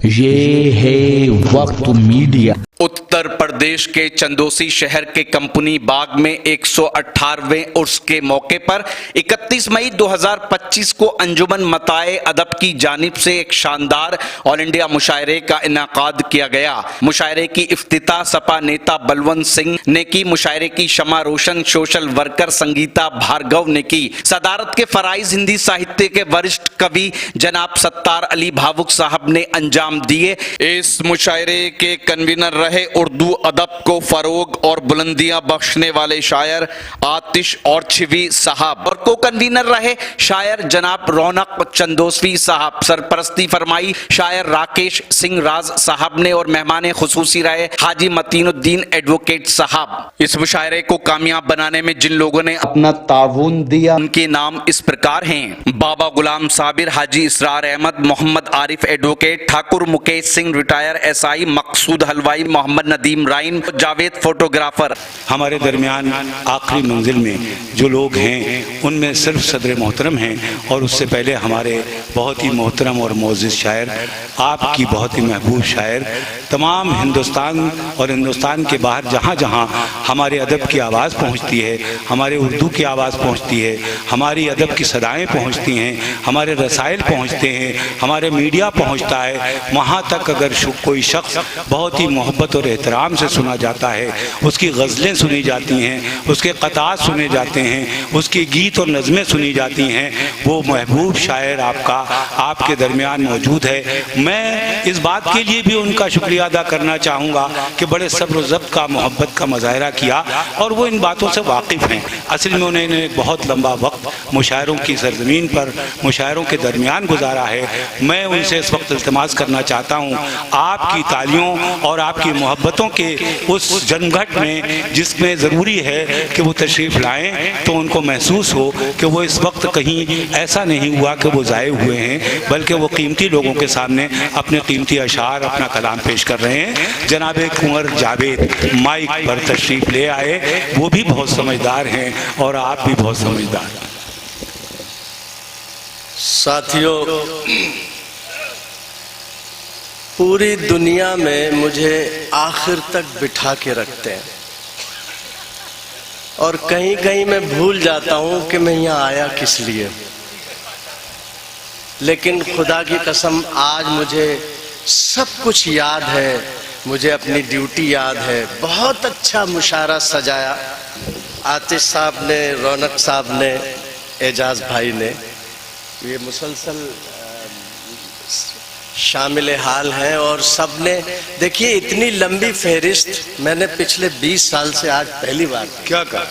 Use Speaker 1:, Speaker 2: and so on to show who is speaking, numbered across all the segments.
Speaker 1: ये है वक्त मीडिया।
Speaker 2: उत्तर प्रदेश के चंदौसी शहर के कंपनी बाग में 118वें उर्स के मौके पर 31 मई 2025 को अंजुमन मताए अदब की जानिब से एक शानदार ऑल इंडिया मुशायरे का इनाकाद किया गया। मुशायरे की इफ्तिताह सपा नेता बलवंत सिंह ने की। मुशायरे की शमा रोशन सोशल वर्कर संगीता भार्गव ने की। सदारत के फराइज हिंदी साहित्य के वरिष्ठ कवि जनाब सत्तार अली भावुक साहब ने अंजाम दिए। इस मुशायरे के कन्वीनर रहे उर्दू अदब को फरोग और बुलंदियां बख्शने वाले शायर आतिश और छिवी साहब और को कन्वीनर रहे शायर जनाब रौनक चंदोसवी साहब। सरपरस्ती फरमाई शायर राकेश सिंह राज साहब ने और मेहमान खुसूसी रहे हाजी मतीनुद्दीन एडवोकेट साहब। इस मुशायरे को कामयाब बनाने में जिन लोगों ने अपना ताउन दिया उनके नाम इस प्रकार हैं: Baba Ghulam Sabir, Haji Israr Ahmad, Mohammad Arif advocate, Thakur Mukesh Singh retired SI, Maqsood हलवाई, मोहम्मद नदीम राइन, जावेद फोटोग्राफर।
Speaker 3: हमारे दरमियान आखिरी मंजिल में जो लोग हैं उनमें सिर्फ सदर मोहतरम हैं और उससे पहले हमारे बहुत ही मोहतरम और मोअज़्ज़िज़ शायर, आपकी बहुत ही महबूब शायर, तमाम हिंदुस्तान और हिंदुस्तान के बाहर जहाँ जहाँ हमारे अदब की आवाज़ पहुँचती है, हमारे उर्दू की आवाज़ पहुँचती है, हमारी अदब की सदाएँ पहुँचती हैं, हमारे रसायल पहुँचते हैं, हमारे मीडिया पहुँचता है, वहाँ तक अगर कोई शख्स बहुत ही मोहब्बत और एहतराम से सुना जाता है, उसकी गज़लें सुनी जाती हैं, उसके क़तात सुने जाते हैं, उसकी गीत और नज़में सुनी जाती हैं, वो महबूब शायर आपके दरमियान मौजूद है। मैं इस बात के लिए भी उनका शुक्रिया अदा करना चाहूँगा कि बड़े सब्र व ज़ब्त का, मोहब्बत का मुज़ाहरा किया और वो इन बातों से वाकिफ़ हैं। असल में उन्होंने बहुत लंबा वक्त मुशायरों की सरज़मीन पर, मुशायरों के दरमियान गुजारा है। मैं उनसे इस वक्त इल्तिमास करना चाहता हूँ, आपकी तालियों और आपकी मोहब्बतों के उस जमघट में जिसमें ज़रूरी है कि वो तशरीफ़ लाएँ, तो उनको महसूस हो कि वो इस वक्त कहीं ऐसा नहीं हुआ कि वो ज़ाये हुए हैं, बल्कि वो कीमती लोगों के सामने अपने कीमती अशार, अपना कलाम पेश कर रहे हैं। जनाब कुंवर जावेद माइक पर तशरीफ़ ले आए, वो भी बहुत समझदार हैं और आप भी बहुत समझदार हैं।
Speaker 4: साथियों, पूरी दुनिया में मुझे आखिर तक बिठा के रखते हैं और कहीं कहीं मैं भूल जाता हूं कि मैं यहाँ आया किस लिए। लेकिन खुदा की कसम आज मुझे सब कुछ याद है, मुझे अपनी ड्यूटी याद है। बहुत अच्छा मुशायरा सजाया आतिश साहब ने, रौनक साहब ने, एजाज भाई ने। ये मुसलसल शामिल हाल हैं और सब ने देखिए इतनी लंबी फहरिस्त मैंने पिछले 20 साल से आज पहली बार
Speaker 3: क्या कहा,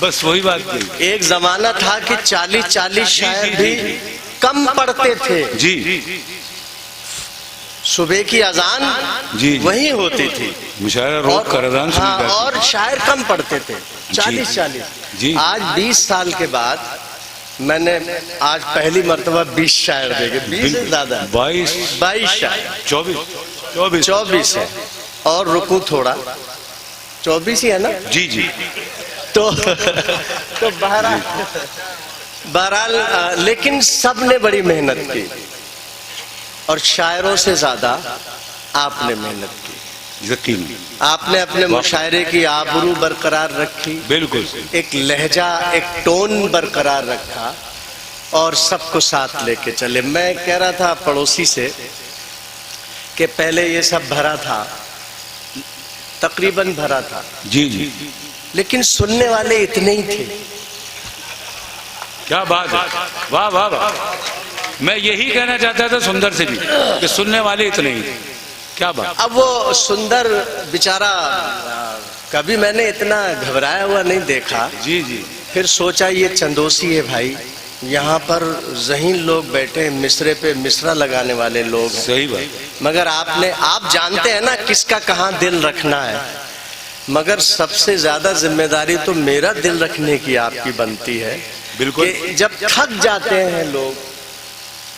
Speaker 3: बस वही बात की।
Speaker 4: एक जमाना था कि 40-40 शायर भी कम पढ़ते थे जी। सुबह की अजान जी वही होती थी,
Speaker 3: मुशायरा रोक कर अजान सुनी जाती थी।
Speaker 4: और शायर कम पढ़ते थे 40-40 जी। आज 20 साल के बाद मैंने आज पहली मर्तबा 20 शायर देखे, 20 से ज्यादा 22 शायर, 24 है और रुकू थोड़ा, 24 ही है ना जी जी। तो बहरहाल लेकिन सब ने बड़ी मेहनत की और शायरों से ज्यादा आपने मेहनत की।
Speaker 3: यकीन
Speaker 4: आपने अपने मुशायरे की आबरू बरकरार रखी, बिल्कुल एक लहजा, एक टोन बरकरार रखा और सबको साथ लेके चले। मैं कह रहा था पड़ोसी से कि पहले ये सब भरा था, तकरीबन भरा था जी जी, लेकिन सुनने वाले इतने ही थे।
Speaker 3: क्या बात है, वाह वाह वाह। मैं यही कहना चाहता था सुंदर से भी कि सुनने वाले इतने ही थे। क्या बात।
Speaker 4: अब वो सुंदर बेचारा कभी मैंने इतना घबराया हुआ नहीं देखा जी जी। फिर सोचा ये चंदोसी है भाई, यहाँ पर ज़हीन लोग बैठे, मिसरे पे मिसरा लगाने वाले लोग हैं।
Speaker 3: सही बात।
Speaker 4: मगर आप जानते हैं ना किसका कहाँ दिल रखना है, मगर सबसे ज्यादा जिम्मेदारी तो मेरा दिल रखने की आपकी बनती है। बिल्कुल। जब थक जाते हैं लोग,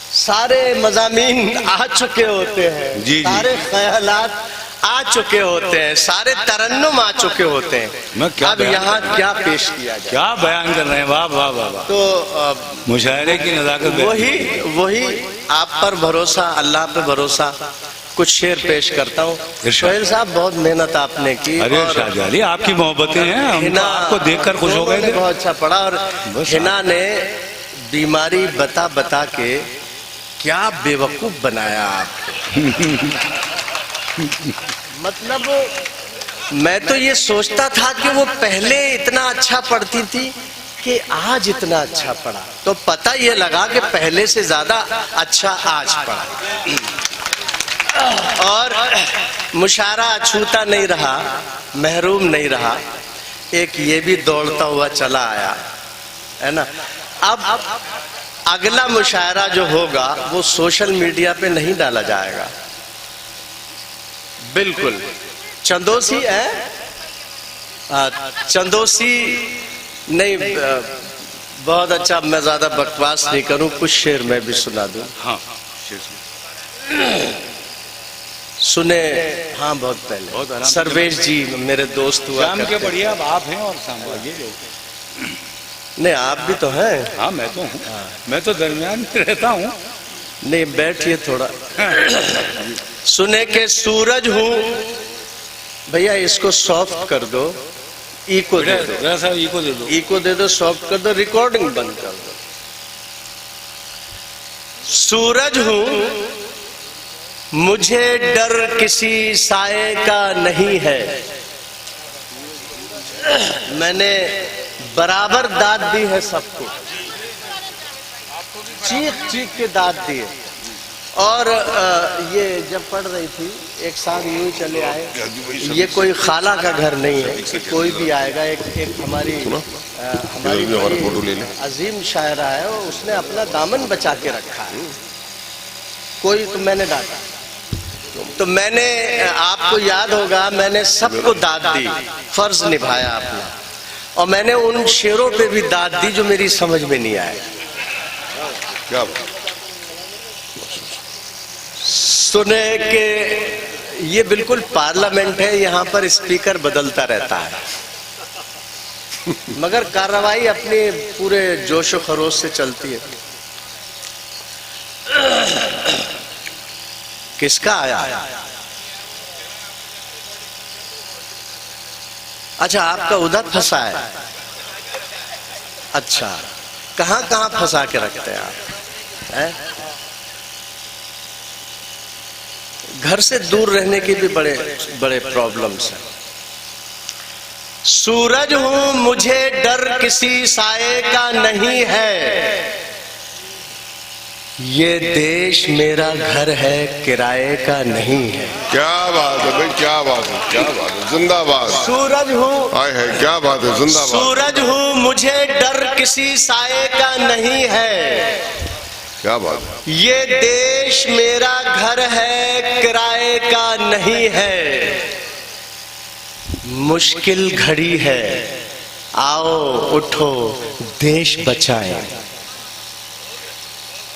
Speaker 4: सारे मज़ामीन आ चुके होते हैं जी, सारे ख्यालात आ चुके होते हैं, सारे तरन्नुम आ चुके होते हैं। अब यहाँ क्या पेश किया जाए,
Speaker 3: क्या बयान कर रहे हैं, वाह वाह वाह वाह।
Speaker 4: तो
Speaker 3: मुशायरे की नज़ाकत,
Speaker 4: वही आप पर भरोसा, अल्लाह पे भरोसा। कुछ शेर पेश करता हूँ। सोहेल साहब बहुत मेहनत आपने की।
Speaker 3: अरे शाहजी अली, आपकी मोहब्बतें हैं, हम तो आपको देखकर खुश हो गए थे।
Speaker 4: बहुत अच्छा पढ़ा। और हिना ने बीमारी बता बता के क्या बेवकूफ बनाया आपको। मतलब मैं तो ये सोचता था कि वो पहले इतना अच्छा पढ़ती थी कि आज इतना अच्छा पढ़ा, तो पता ये लगा कि पहले से ज्यादा अच्छा आज पढ़ा। और मुशायरा छूता नहीं रहा, महरूम नहीं रहा। एक ये भी दौड़ता हुआ चला आया, है ना। अब अगला मुशायरा जो होगा वो सोशल मीडिया पे नहीं डाला जाएगा, बिल्कुल। चंदोसी है, चंदोसी नहीं, बहुत अच्छा। मैं ज्यादा बकवास नहीं करूं, कुछ शेर मैं भी सुना दूं।
Speaker 3: हाँ
Speaker 4: सुने। हाँ बहुत पहले, बहुत सर्वेश जी मेरे दोस्त हुआ
Speaker 3: शाम के बढ़िया। अब आप हैं और सांबा ये लोग।
Speaker 4: नहीं आप भी तो हैं।
Speaker 3: हाँ मैं तो हूँ, मैं तो दरमियान में रहता हूँ।
Speaker 4: नहीं बैठिए थोड़ा। सुने के सूरज हूँ। भैया इसको सॉफ्ट कर दो, इको दे दो,
Speaker 3: इको दे दो,
Speaker 4: इको दे दो, सॉफ्ट कर दो, रिकॉर्डिंग बंद कर दो। सूरज हूँ, मुझे डर किसी साए का नहीं है। मैंने बराबर दाद दी है सबको, चीख चीख के दाद दी है। और ये जब पढ़ रही थी एक साथ यूं चले आए। ये कोई खाला का घर नहीं है कि कोई भी आएगा। एक हमारी अजीम शायरा है, उसने अपना दामन बचा के रखा है। कोई तो मैंने डांटा, तो मैंने, आपको याद होगा, मैंने सबको दाद दी, फर्ज निभाया अपना। और मैंने उन शेरों पे भी दाद दी जो मेरी समझ में नहीं आए।
Speaker 5: क्या
Speaker 4: सुने कि ये बिल्कुल पार्लियामेंट है, यहाँ पर स्पीकर बदलता रहता है, मगर कार्रवाई अपने पूरे जोशो खरोश से चलती है। किसका आया? अच्छा आपका उधर फंसा है। अच्छा कहाँ कहाँ फंसा के रखते हैं आप, है? घर से दूर रहने की भी बड़े बड़े प्रॉब्लम्स हैं। सूरज हूं, मुझे डर किसी साए का नहीं है। ये देश मेरा घर है, किराए का नहीं है।
Speaker 5: क्या बात है भाई, क्या बात है, क्या बात है, जिंदाबाद।
Speaker 4: सूरज हूँ,
Speaker 5: आए है, क्या बात है, जिंदाबाद।
Speaker 4: सूरज हूँ, मुझे डर किसी साए का नहीं है।
Speaker 5: क्या बात है।
Speaker 4: ये देश मेरा घर है, किराए का नहीं है। मुश्किल घड़ी है, आओ उठो देश बचाएं।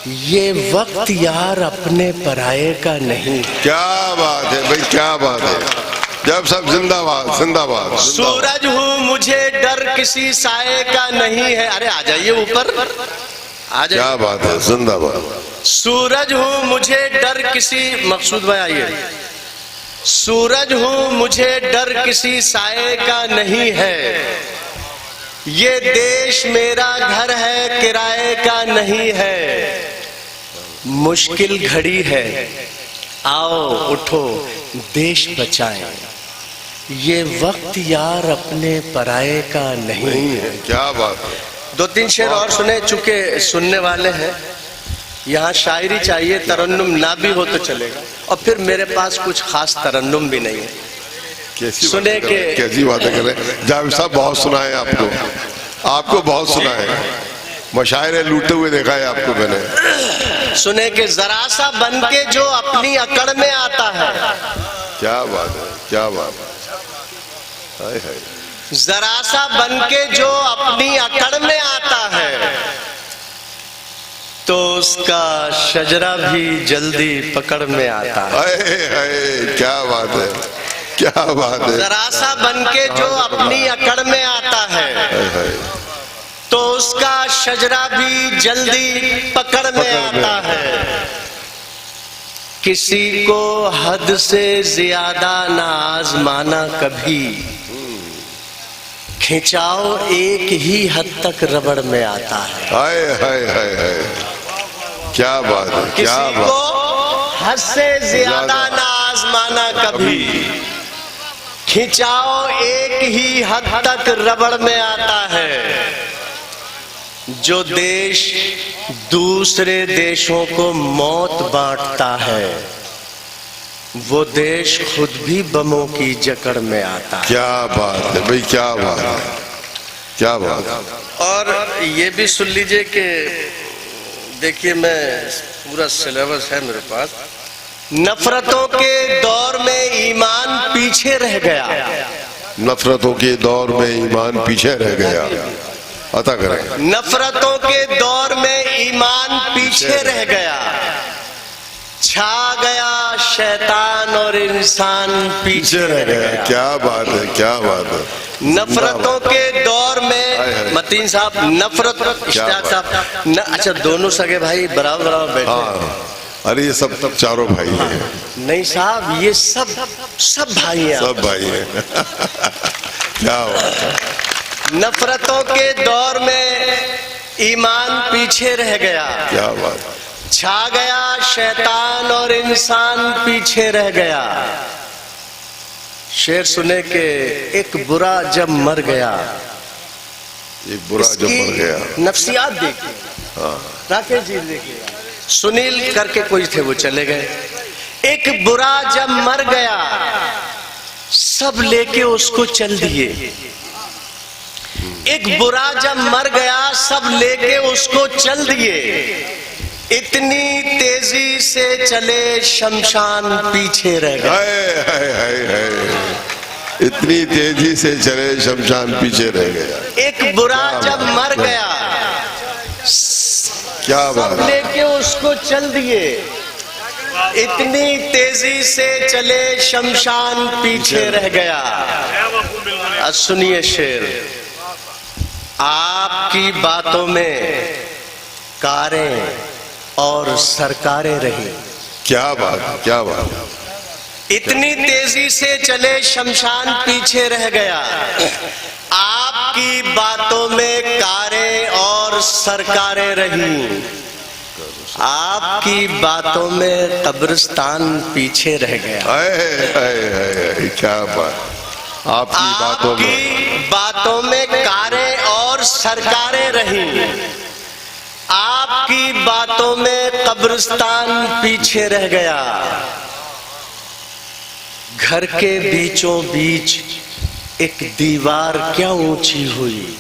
Speaker 4: ये वक्त यार अपने पराये का नहीं।
Speaker 5: क्या बात है भाई, क्या बात है। जब सब जिंदाबाद जिंदाबाद।
Speaker 4: सूरज हूँ, मुझे डर किसी साए का नहीं है। अरे आ जाइए ऊपर, आ जाइए।
Speaker 5: क्या बात है, जिंदाबाद।
Speaker 4: सूरज हूँ, मुझे डर किसी, मकसूद भाई आइए। सूरज हूँ, मुझे डर किसी साए का नहीं है। ये देश मेरा घर है, किराए का नहीं है। मुश्किल घड़ी है, आओ उठो देश बचाएं। ये वक्त यार अपने पराये का नहीं है।
Speaker 5: क्या बात है।
Speaker 4: दो तीन शेर और सुने, चुके सुनने वाले हैं। यहाँ शायरी चाहिए, तरन्नुम ना भी हो तो चलेगा। और फिर मेरे पास कुछ खास तरन्नुम भी नहीं है। सुने के
Speaker 5: कैसी बातें कर रहे हैं जावेद साहब, बहुत सुना है आपको, आपको बहुत सुना है। मशायरे लूटते हुए देखा है आपको मैंने।
Speaker 4: सुने के जरा सा बन के जो अपनी अकड़ में आता है।
Speaker 5: क्या बात है, क्या बात है। हाय हाय।
Speaker 4: जरा सा बन के जो अपनी अकड़ में आता है, तो उसका शजरा भी जल्दी पकड़ में आता है।
Speaker 5: हाय हाय, क्या बात है, क्या बात है।
Speaker 4: जरा सा बनके जो अपनी अकड़ में आता है
Speaker 5: हाय हाय,
Speaker 4: तो उसका शजरा भी जल्दी पकड़ में आता है। किसी को हद से ज्यादा ना आजमाना कभी, खिंचाव एक ही हद तक रबड़ में आता है।
Speaker 5: हाय हाय हाय हाय, क्या बात है, क्या
Speaker 4: किसी
Speaker 5: बात।
Speaker 4: को हद से ज्यादा ना आजमाना कभी, खिंचाव एक ही हद तक रबड़ में आता है। जो देश दूसरे देशों को मौत बांटता है, वो देश खुद भी बमों की जकड़ में आता है।
Speaker 5: क्या बात है भाई, क्या बात है, क्या बात है।
Speaker 4: और ये भी सुन लीजिए कि देखिए, मैं पूरा सिलेबस है मेरे पास। नफरतों के दौर में ईमान पीछे रह गया।
Speaker 5: नफरतों के दौर में ईमान पीछे रह गया। अता करें।
Speaker 4: नफरतों के दौर में ईमान पीछे रह गया। छा गया शैतान और इंसान पीछे रह गया।
Speaker 5: क्या बात है, क्या बात है।
Speaker 4: नफरतों के दौर में मतीन साहब, नफरत इश्तियाक साहब, अच्छा दोनों सगे भाई बराबर बराबर बैठे।
Speaker 5: हाँ, अरे ये सब चारों भाई हैं।
Speaker 4: नहीं साहब, ये सब भाई हैं।
Speaker 5: सब भाई हैं। क्या बात है।
Speaker 4: नफरतों के दौर में ईमान पीछे रह गया।
Speaker 5: क्या बात।
Speaker 4: छा गया शैतान और इंसान पीछे रह गया। शेर सुने के एक बुरा जब मर गया।
Speaker 5: एक बुरा जब मर गया।
Speaker 4: नफ्सियात देखिए।
Speaker 5: हाँ।
Speaker 4: राकेश जी देखिए, सुनील करके कोई थे, वो चले गए। एक बुरा जब मर गया, सब लेके उसको चल दिए। एक बुरा जब मर गया, सब लेके उसको चल दिए। इतनी तेजी से चले शमशान पीछे रह गए।
Speaker 5: हाय हाय हाय हाय, इतनी तेजी से चले शमशान पीछे रह गया।
Speaker 4: एक बुरा जब मर गया,
Speaker 5: क्या बात।
Speaker 4: सब लेके उसको चल दिए। इतनी तेजी से चले शमशान पीछे रह गया। अब सुनिए शेर। आपकी बातों में कारें और सरकारें रही।
Speaker 5: क्या बात, क्या बात।
Speaker 4: इतनी तेजी से चले शमशान पीछे रह गया। आपकी बातों में कारें और सरकारें रही। आपकी बातों में कब्रिस्तान पीछे रह गया।
Speaker 5: हाय हाय हाय, क्या बात। आपकी
Speaker 4: बातों में कारें और सरकारें रही। आपकी बातों में कब्रिस्तान पीछे रह गया। घर के बीचों बीच एक दीवार क्या ऊंची हुई।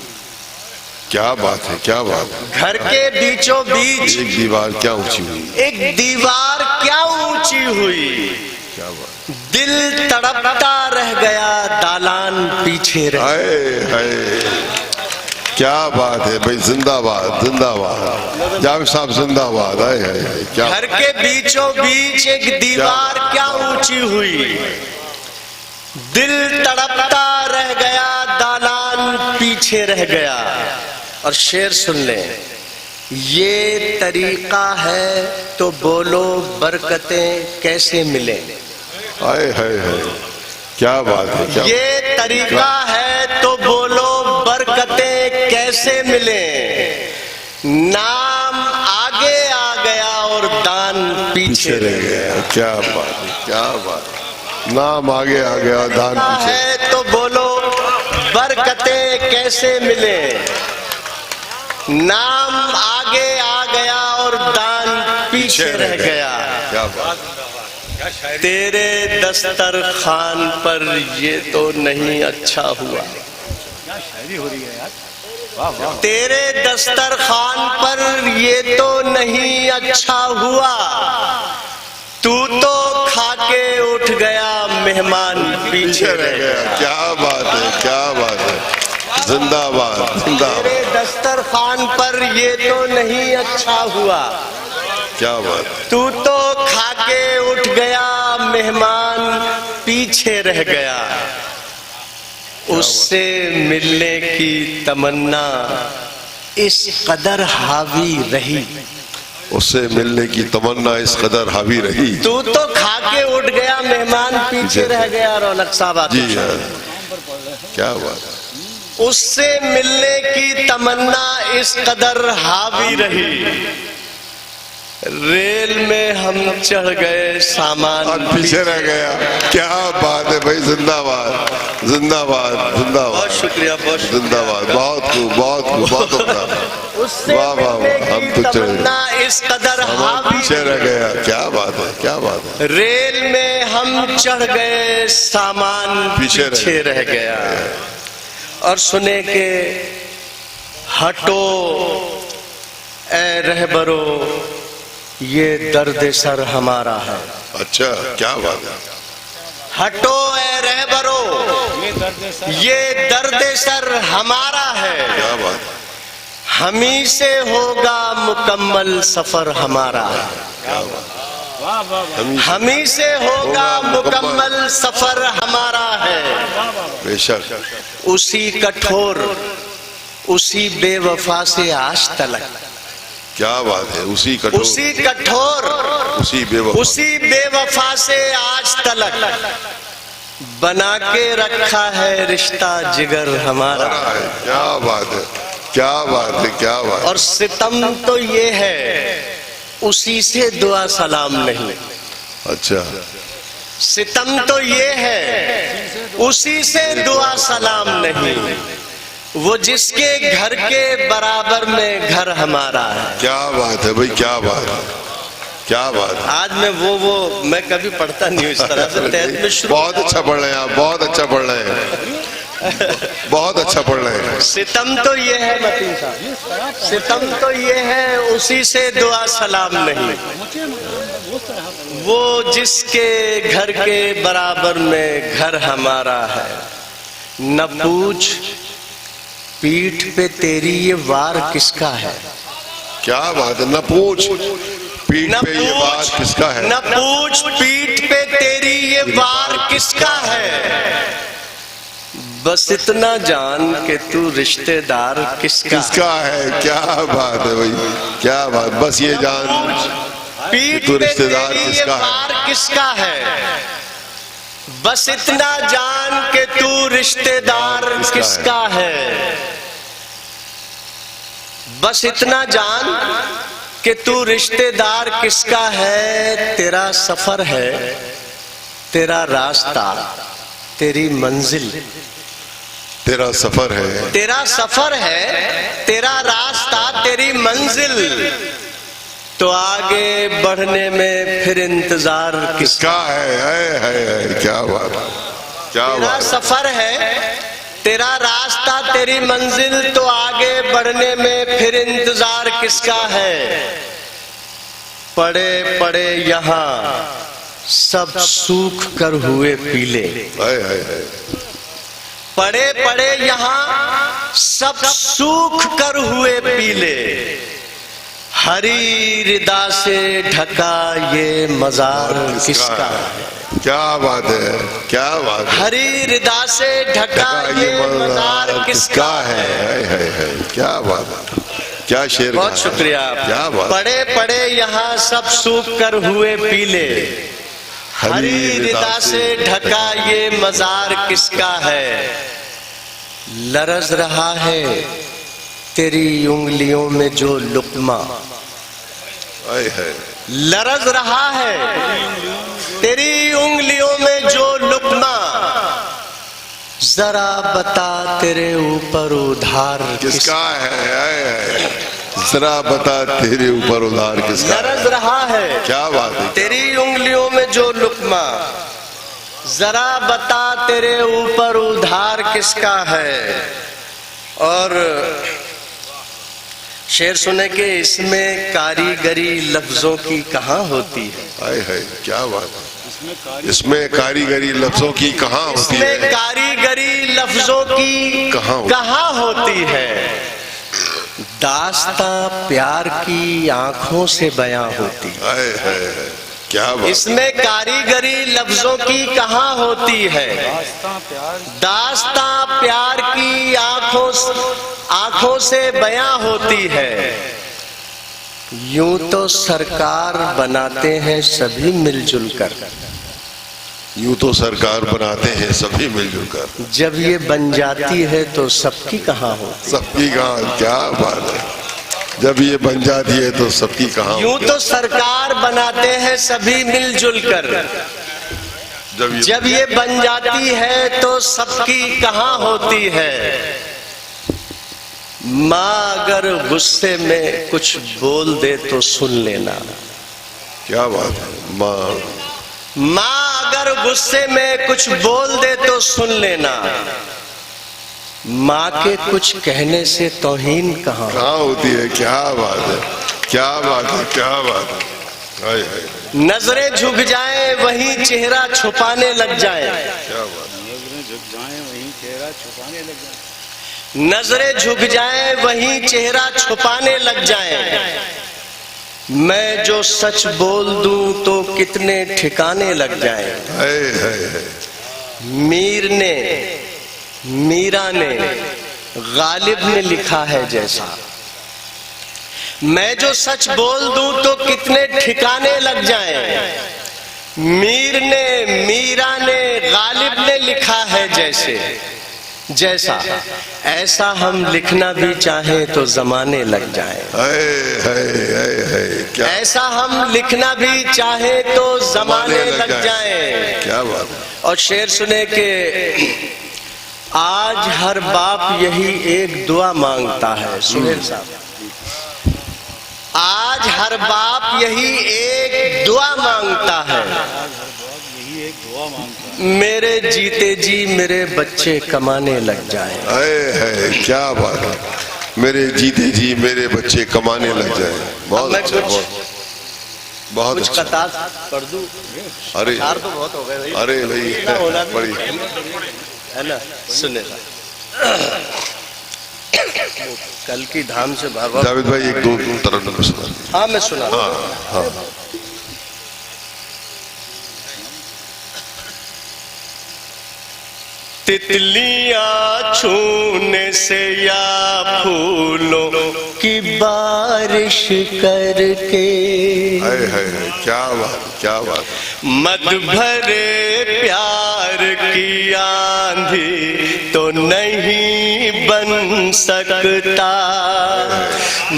Speaker 5: क्या बात है, क्या बात है।
Speaker 4: घर के बीचों बीच
Speaker 5: एक दीवार क्या ऊंची हुई।
Speaker 4: एक दीवार क्या ऊंची हुई।
Speaker 5: क्या बात।
Speaker 4: दिल तड़पता रह गया, दालान पीछे रह।
Speaker 5: हाय हाय, क्या बात है भाई। जिंदाबाद, जिंदाबाद। जावेद साहब जिंदाबाद। हाय हाय, क्या।
Speaker 4: घर के बीचों बीच एक दीवार क्या ऊंची हुई। दिल तड़पता रह गया, दालान पीछे रह गया। और शेर सुन ले। ये तरीका है तो बोलो बरकतें कैसे मिले।
Speaker 5: हाय हाय हाय, क्या बात है, क्या।
Speaker 4: ये तरीका है तो बोलो बरकतें कैसे मिले। नाम आगे आ गया और दान पीछे रह गया।
Speaker 5: क्या बात है, क्या बात है। नाम आगे आ गया, दान पीछे
Speaker 4: है तो बोलो बरकतें कैसे मिले। नाम आगे आ गया और दान पीछे रह गया।
Speaker 5: क्या बात।
Speaker 4: तेरे दस्तरखान पर ये तो नहीं अच्छा हुआ। तेरे दस्तरखान पर ये तो नहीं अच्छा हुआ। तू तो खाके उठ गया, मेहमान पीछे रह गया।
Speaker 5: क्या बात है, क्या बात है। जिंदाबाद जिंदाबाद।
Speaker 4: मेरे दस्तरखान पर ये तो नहीं अच्छा हुआ,
Speaker 5: क्या बात।
Speaker 4: तू तो खाके उठ गया, मेहमान पीछे रह गया। उससे मिलने की तमन्ना इस कदर हावी रही,
Speaker 5: उससे मिलने की तमन्ना इस कदर हावी रही।
Speaker 4: तू तो खाके उठ गया, मेहमान पीछे रह गया। रौनक साहब
Speaker 5: जी हाँ, क्या बात।
Speaker 4: उससे मिलने की तमन्ना इस कदर हावी रही, रेल में हम चढ़ गए, सामान
Speaker 5: और पीछे रह गया। क्या बात है भाई, जिंदाबाद जिंदाबाद जिंदाबाद।
Speaker 4: बहुत शुक्रिया, बहुत
Speaker 5: जिंदाबाद। बहुत खूब बहुत खूब, बहुत उम्दा।
Speaker 4: उससे
Speaker 5: वाह वाह वाह, हम तो
Speaker 4: तमन्ना इस कदर हावी
Speaker 5: पीछे रह गया। क्या बात है, क्या बात है।
Speaker 4: रेल में हम चढ़ गए, सामान पीछे रह गया। और सुने के हटो ए रहबरो, ये दर्द सर हमारा है।
Speaker 5: अच्छा, क्या बात है।
Speaker 4: हटो ए रहबरो, ये दर्द सर हमारा है।
Speaker 5: क्या बात।
Speaker 4: हमी से होगा मुकम्मल सफर हमारा, हमी से होगा मुकम्मल सफर हमारा है।
Speaker 5: बेशक।
Speaker 4: उसी कठोर, उसी बेवफा से आज तलक।
Speaker 5: क्या बात है। उसी कठोर,
Speaker 4: उसी कठोर, उसी बेवफा से आज तलक बना के रखा है रिश्ता जिगर हमारा।
Speaker 5: क्या बात है, क्या बात है, क्या बात।
Speaker 4: और सितम तो ये है, उसी से दुआ सलाम नहीं।
Speaker 5: अच्छा,
Speaker 4: सितम तो ये है, उसी से दुआ सलाम नहीं। वो जिसके घर के बराबर में घर हमारा है।
Speaker 5: क्या बात है भाई, क्या बात है, क्या बात है।
Speaker 4: आज मैं मैं कभी पढ़ता नहीं हूँ इस तरह से, तहत में शुरू।
Speaker 5: बहुत अच्छा पढ़ रहे हैं आप, बहुत अच्छा पढ़ रहे हैं, बहुत अच्छा पढ़ रहे हैं।
Speaker 4: सितम तो ये है मतीन साहब, सितम तो ये है, उसी से दुआ सलाम नहीं। वो जिसके घर के बराबर में घर हमारा है। न पूछ पीठ पे तेरी ये वार किसका है।
Speaker 5: क्या बात है। न पूछ पीठ पे ये वार किसका है।
Speaker 4: न पूछ पीठ पे तेरी ये वार किसका है। बस इतना जान के तू रिश्तेदार किसका
Speaker 5: है। क्या बात है भाई, क्या बात। बस ये जान
Speaker 4: पीठ
Speaker 5: तू
Speaker 4: पे
Speaker 5: रिश्तेदार
Speaker 4: तेरी ये
Speaker 5: किसका है।
Speaker 4: वार किसका है। बस इतना जान के तू रिश्तेदार किसका है। बस इतना जान कि तू रिश्तेदार किसका है। तेरा सफर है, तेरा रास्ता, तेरी मंजिल।
Speaker 5: तेरा सफर है,
Speaker 4: तेरा सफर है, तेरा रास्ता, तेरी मंजिल। तो आगे बढ़ने में फिर इंतजार किसका
Speaker 5: है। क्या बात, क्या
Speaker 4: तेरा
Speaker 5: बात।
Speaker 4: सफर है, तेरा रास्ता, तेरी मंजिल। तो आगे बढ़ने में फिर इंतजार किसका है। पड़े पड़े यहाँ सब सूख कर हुए पीले।
Speaker 5: है।
Speaker 4: पड़े पड़े यहाँ सब सूख कर हुए पीले। हरी रिदा से ढका ये मजार किसका है।
Speaker 5: क्या बात है, क्या बात है।
Speaker 4: हरी रिदा से ढका ये मजार किसका है।
Speaker 5: क्या बात है, क्या शेर।
Speaker 4: बहुत शुक्रिया।
Speaker 5: क्या बात।
Speaker 4: पड़े पड़े यहाँ सब सूख कर हुए पीले। हरी रिदा से ढका ये मजार किसका है। लरज रहा है तेरी उंगलियों में जो लुक्मा। लरज रहा है तेरी उंगलियों में जो लुक्मा। जरा बता तेरे ऊपर उधार
Speaker 5: किसका है। जरा बता तेरे ऊपर उधार किसका।
Speaker 4: लरज रहा है,
Speaker 5: क्या बात है।
Speaker 4: तेरी उंगलियों में जो लुक्मा। जरा बता तेरे ऊपर उधार किसका है। और शेर सुने के इसमें कारीगरी लफ्जों की कहाँ होती है।
Speaker 5: है। क्या बात है। इसमें कारीगरी लफ्जों की कहाँ होती है?
Speaker 4: इसमें कारीगरी लफ्जों की कहाँ होती है? दास्तां प्यार की आंखों से बयां होती है।
Speaker 5: क्या बात?
Speaker 4: इसमें कारीगरी लफ्जों की कहाँ होती है? दास्तां प्यार की आंखों से बयां होती है। यूं तो सरकार बनाते हैं सभी मिलजुल कर,
Speaker 5: यूं तो सरकार बनाते हैं सभी मिलजुल कर,
Speaker 4: जब ये बन जाती है तो सबकी कहाँ होती?
Speaker 5: सबकी कहाँ? क्या बात है, जब ये बन जाती है तो सबकी कहाँ?
Speaker 4: यूं तो सरकार बनाते हैं सभी मिलजुल कर, जब ये बन जाती है तो सबकी कहाँ होती है? माँ अगर गुस्से में कुछ बोल दे तो सुन लेना।
Speaker 5: क्या बात है?
Speaker 4: माँ अगर गुस्से में कुछ बोल दे तो सुन लेना। माँ के कुछ कहने से तौहीन कहाँ
Speaker 5: होती है? क्या बात है, क्या बात है, क्या बात है। हाय हाय।
Speaker 4: नजरें झुक जाए वहीं चेहरा छुपाने लग जाए।
Speaker 5: क्या बात?
Speaker 3: नजरें झुक जाए वहीं चेहरा छुपाने लग जाए।
Speaker 4: नजरें झुक जाए वहीं चेहरा छुपाने लग जाए। मैं जो सच बोल दूं तो कितने ठिकाने लग जाए। मीरा ने गालिब ने लिखा है जैसा, मैं जो सच बोल दूं तो कितने ठिकाने लग जाए। मीरा ने गालिब ने लिखा है जैसा ऐसा हम लिखना भी चाहें तो जमाने लग जाए।
Speaker 5: क्या?
Speaker 4: ऐसा हम लिखना भी चाहें तो जमाने लग जाए।
Speaker 5: क्या बात है।
Speaker 4: और शेर सुने के आज हर बाप यही एक दुआ मांगता है। सुहेल साहब, आज हर बाप यही एक दुआ मांगता है, मेरे जीते जी मेरे बच्चे कमाने लग जाए।
Speaker 5: क्या बात है, मेरे जीते जी मेरे बच्चे कमाने लग जाए। बहुत अच्छा, बहुत
Speaker 4: कुछ
Speaker 5: अच्छा।
Speaker 4: कतार पढ़ दूं?
Speaker 5: अरे
Speaker 4: तो बहुत हो गए भाई।
Speaker 5: अरे भाई बड़ी
Speaker 4: है ना। सुने कल की धाम से भागवत।
Speaker 5: जावेद भाई एक दो तरफ में सुना।
Speaker 4: हाँ मैं सुना।
Speaker 5: हाँ।
Speaker 4: तितलियां छूने से या फूलों की बारिश करके,
Speaker 5: क्या बात, क्या बात।
Speaker 4: मद भरे प्यार की आंधी तो नहीं बन सकता,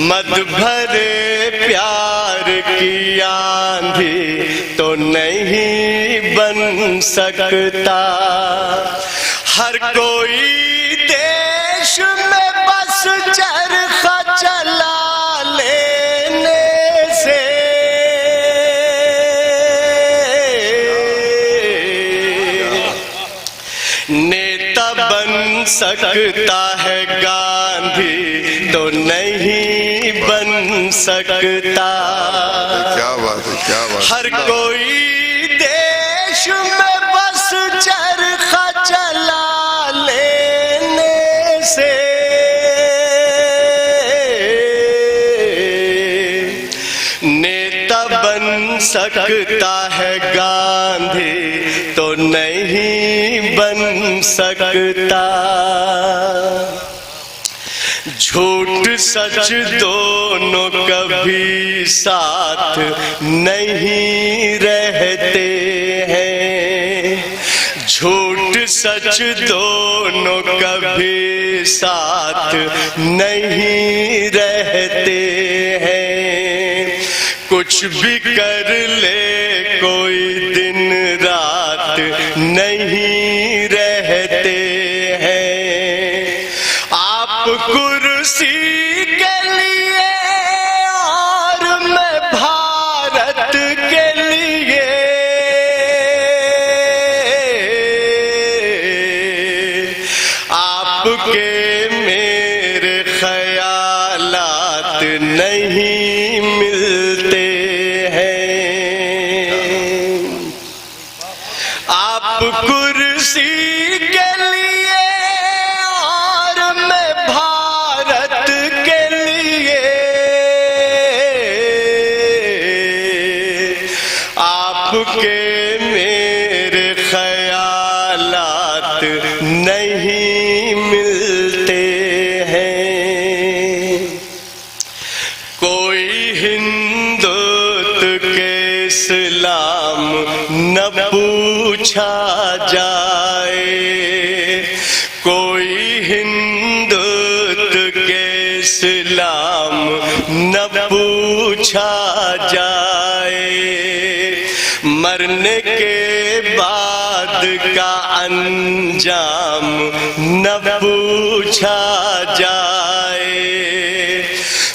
Speaker 4: मद भरे प्यार की आंधी तो नहीं बन सकता। हर कोई देश में बस चरखा चला लेने से, नेता बन सकता है गांधी तो नहीं बन सकता।
Speaker 5: क्या बात है, क्या बात।
Speaker 4: हर कोई देश में बस चरखा चला लेने से, नेता बन सकता है गांधी तो नहीं बन सकता। झूठ सच दोनों कभी साथ नहीं रहते हैं, झूठ सच दोनों कभी साथ नहीं रहते हैं। कुछ भी कर ले कोई दिन रात नहीं रहते हैं। आप कुर्सी के लिए और मैं भारत के लिए, आपके मेरे ख्यालात नहीं मिलते हैं। आप कुर्सी के लिए और मैं भारत के लिए, आपके मेरे ख्यालात नहीं मिलते हैं। कोई हिंदुत्व के इस्लाम न पूछा जाए, कोई हिंदुत्व के इस्लाम न पूछा जाए, मरने के बाद का अंजाम न पूछा जाए।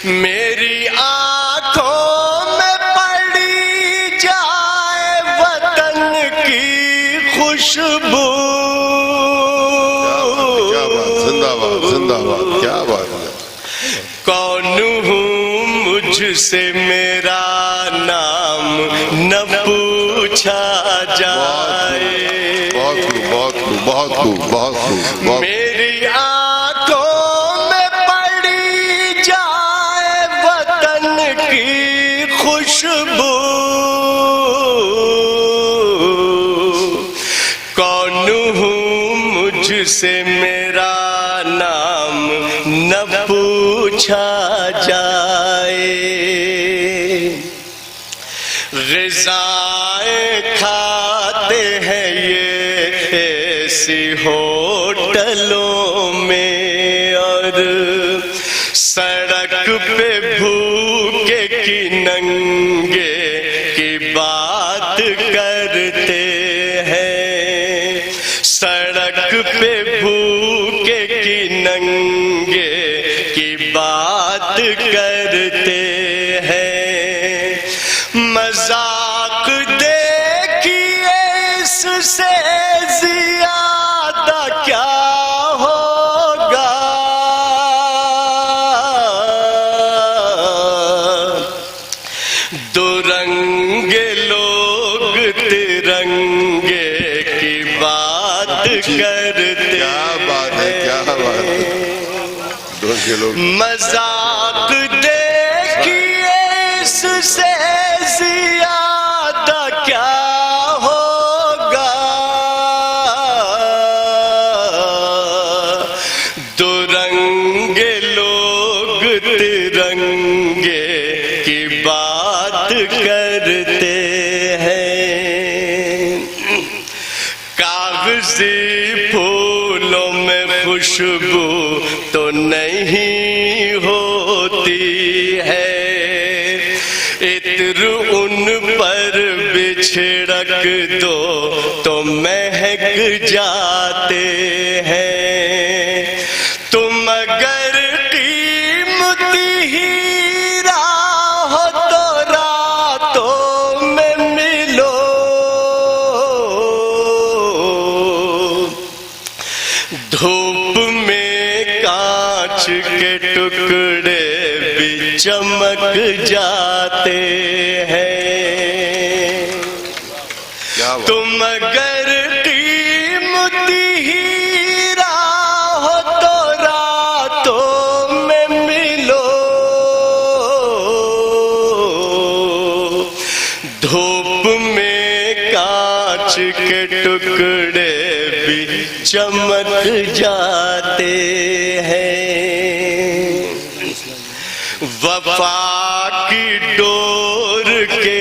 Speaker 4: मेरी आंखों में पड़ी जाए वतन की खुशबू,
Speaker 5: क्या बात, जिंदाबाद जिंदाबाद, क्या बात है।
Speaker 4: कौन हूँ मुझसे मेरा नाम न पूछा जाए।
Speaker 5: बहुत खूब, बहुत खूब, बहुत खूब, बहुत खूब, बहुत।
Speaker 4: मेरी आंखों में पड़ी जाए वतन की खुशबू, कौन हूँ मुझसे मेरा नाम न पूछा जाए। ग़िज़ाएं खाते हैं ये ऐसी होटलों में, और सड़क पे भूखे की नंगे की बात करते हैं, सड़क पे भूखे की नंगे की बात करते हैं। मजाक देखिए इससे ज्यादा क्या होगा, दो रंगे लोग तिरंगे की बात करते।
Speaker 5: क्या बात है, क्या बात है। दो के लोग
Speaker 4: मजाक देखिए इससे ज्यादा क्या होगा, दो रंगे लोग तिरंगे की बात करते हैं। कागजी फूलों में खुशबू तो नहीं होती है, इत्र उन पर बिछड़क दो तो महक जाते हैं। तुम अगर कीमती हीरा हो तो रातों में मिलो, धूप में कांच के टुकड़े भी चमक जाते हैं।
Speaker 5: क्या बात।
Speaker 4: तुम अगर कीमती हीरा हो तो रातों में मिलो, धूप में कांच के टुकड़े भी चमक जाते हैं। वफा की डोर के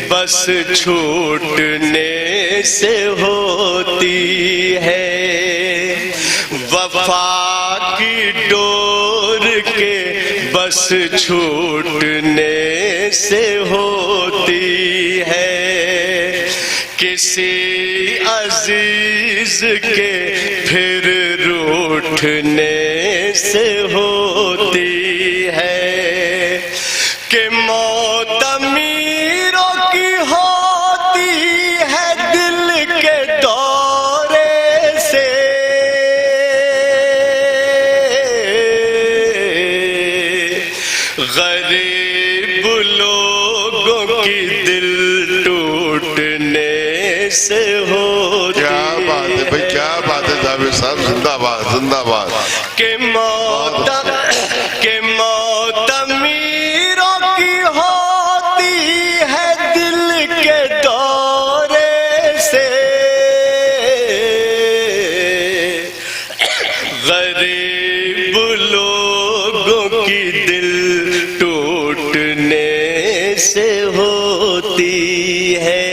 Speaker 4: बस छूटने से होती है, वफा की डोर के बस छूटने से होती है। किसी अजीज के फिर रूठने से होती है, कि मौत अमीरों की होती है दिल के दौरे से, गरीब लोगों की दिल टूटने से होती।
Speaker 5: क्या बात है भाई, क्या बात है जावेद साहब, जिंदाबाद जिंदाबाद।
Speaker 4: के मौत अमीरों की होती है दिल के दौरे से, गरीब लोगों की दिल टूटने से होती है।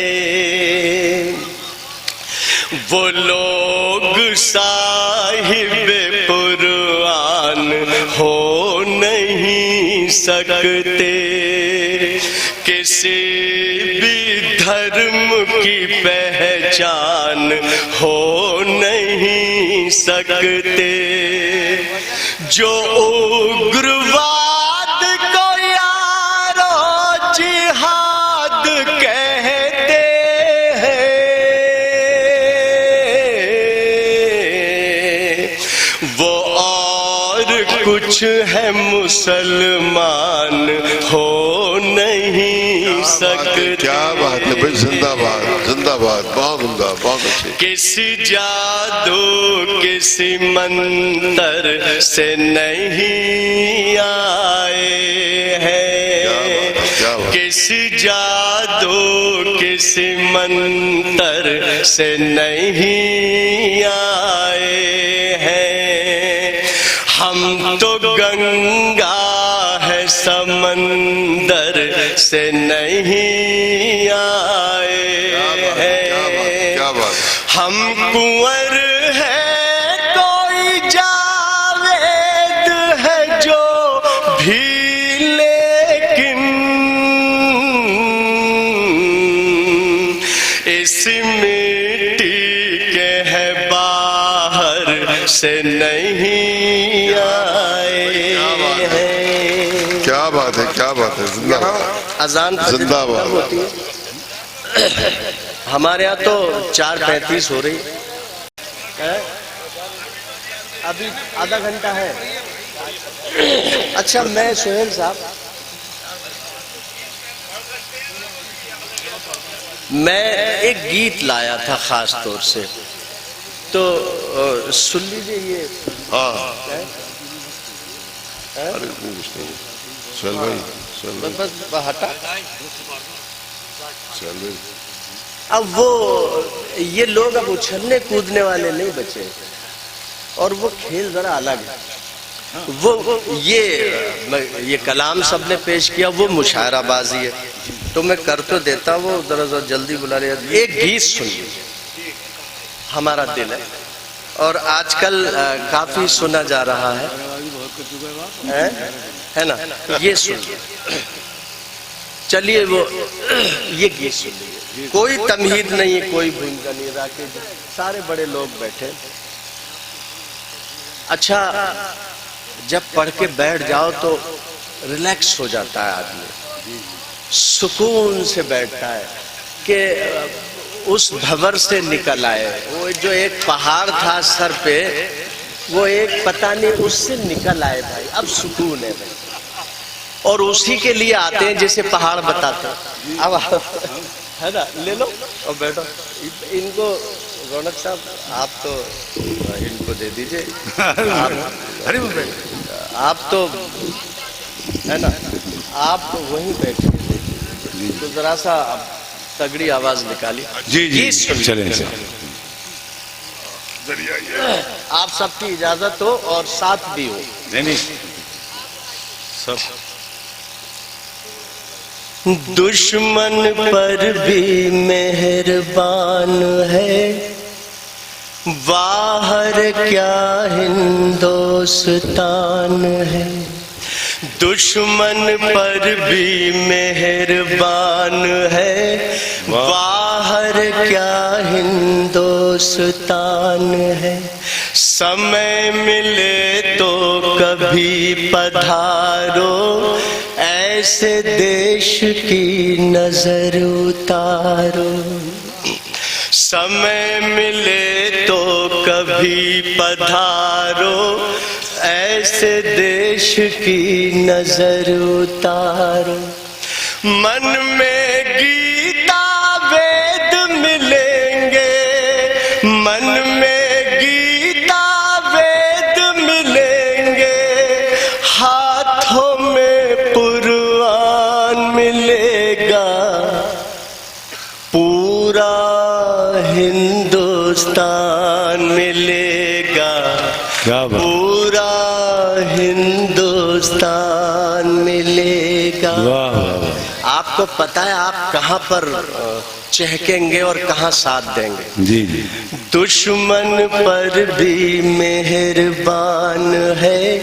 Speaker 4: वो लोग साहिबे कुरान हो नहीं सकते, किसी भी धर्म की पहचान हो नहीं सकते, जो उग्रवाद को यारो जिहाद कहते हैं, वो और कुछ है मुसलमान हो नहीं सकते।
Speaker 5: क्या बात है भाई, जिंदाबाद जिंदाबाद, बहुत उम्दा, बहुत अच्छे।
Speaker 4: किसी जादू किसी मंतर से नहीं आए हैं, किसी जादू किसी मंतर से नहीं आए हैं। हम तो गंगा है समंदर से नहीं आए हैं। हम कुंवर है कोई जावेद है जो भी, लेकिन इस मिट्टी के है बाहर से नहीं आए हैं।
Speaker 5: क्या बात है, क्या बात है, जिंदाबाद।
Speaker 4: अजान
Speaker 5: जिंदाबाद
Speaker 4: होती है हमारे यहाँ तो 4:35 हो रही है, अभी आधा घंटा है। अच्छा, मैं सोहेल साहब, मैं एक गीत लाया था खास तौर से, तो सुन लीजिए ये।
Speaker 5: हाँ, अरे कुछ नहीं, चल भाई चल,
Speaker 4: बस हटा।
Speaker 5: चल भाई।
Speaker 4: अब वो ये लोग अब उछलने कूदने वाले नहीं बचे, और वो खेल जरा अलग है। वो ये कलाम सबने पेश किया, वो मुशायराबाजी है, तो मैं कर तो देता, वो जरा जल्दी बुला लिया। एक गीत सुनिए, हमारा दिल है, और आजकल काफी सुना जा रहा है ना, ये सुनिए। चलिए वो ये गीत सुनिए, कोई तमहीद नहीं है, कोई भूमिका नहीं, राकेश सारे बड़े लोग बैठे। अच्छा, जब पढ़ के बैठ जाओ तो रिलैक्स हो जाता है आदमी, सुकून से बैठता है कि उस भंवर से निकल आए। वो जो एक पहाड़ था सर पे, वो एक पता नहीं उससे निकल आए भाई, अब सुकून है भाई। और उसी के लिए आते हैं जैसे पहाड़ बताते हैं। अब है ना, ले लो और बैठो। इनको रौनक साहब आप तो इनको दे दीजिए, आप तो है ना, आप तो वहीं बैठे, तो जरा सा तगड़ी आवाज निकाली।
Speaker 3: जी जी, चलें।
Speaker 4: आप सबकी इजाजत हो और साथ भी हो।
Speaker 3: नहीं सब।
Speaker 4: दुश्मन पर भी मेहरबान है, बाहर क्या हिंदुस्तान है। दुश्मन पर भी मेहरबान है, बाहर क्या हिंदुस्तान है। समय मिले तो कभी पधारो, ऐसे देश की नजर उतारो। समय मिले तो कभी पधारो, ऐसे देश की नजर उतारो। मन में गीता वेद मिलेंगे हिंदुस्तान मिलेगा,
Speaker 3: क्या बात।
Speaker 4: पूरा हिंदुस्तान मिलेगा।
Speaker 3: वाह वाह।
Speaker 4: आपको पता है आप कहाँ पर चहकेंगे और कहाँ साथ देंगे?
Speaker 3: जी जी।
Speaker 4: दुश्मन पर भी मेहरबान है,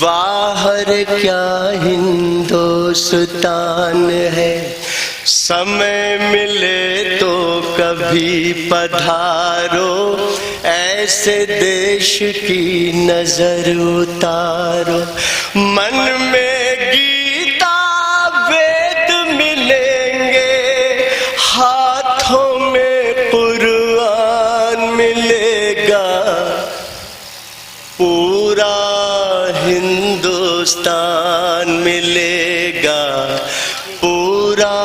Speaker 4: बाहर क्या हिंदुस्तान है। समय मिले तो कभी पधारो, ऐसे देश की नजर उतारो। मन में गीता वेद मिलेंगे, हाथों में कुरान मिलेगा, पूरा हिंदुस्तान मिलेगा, पूरा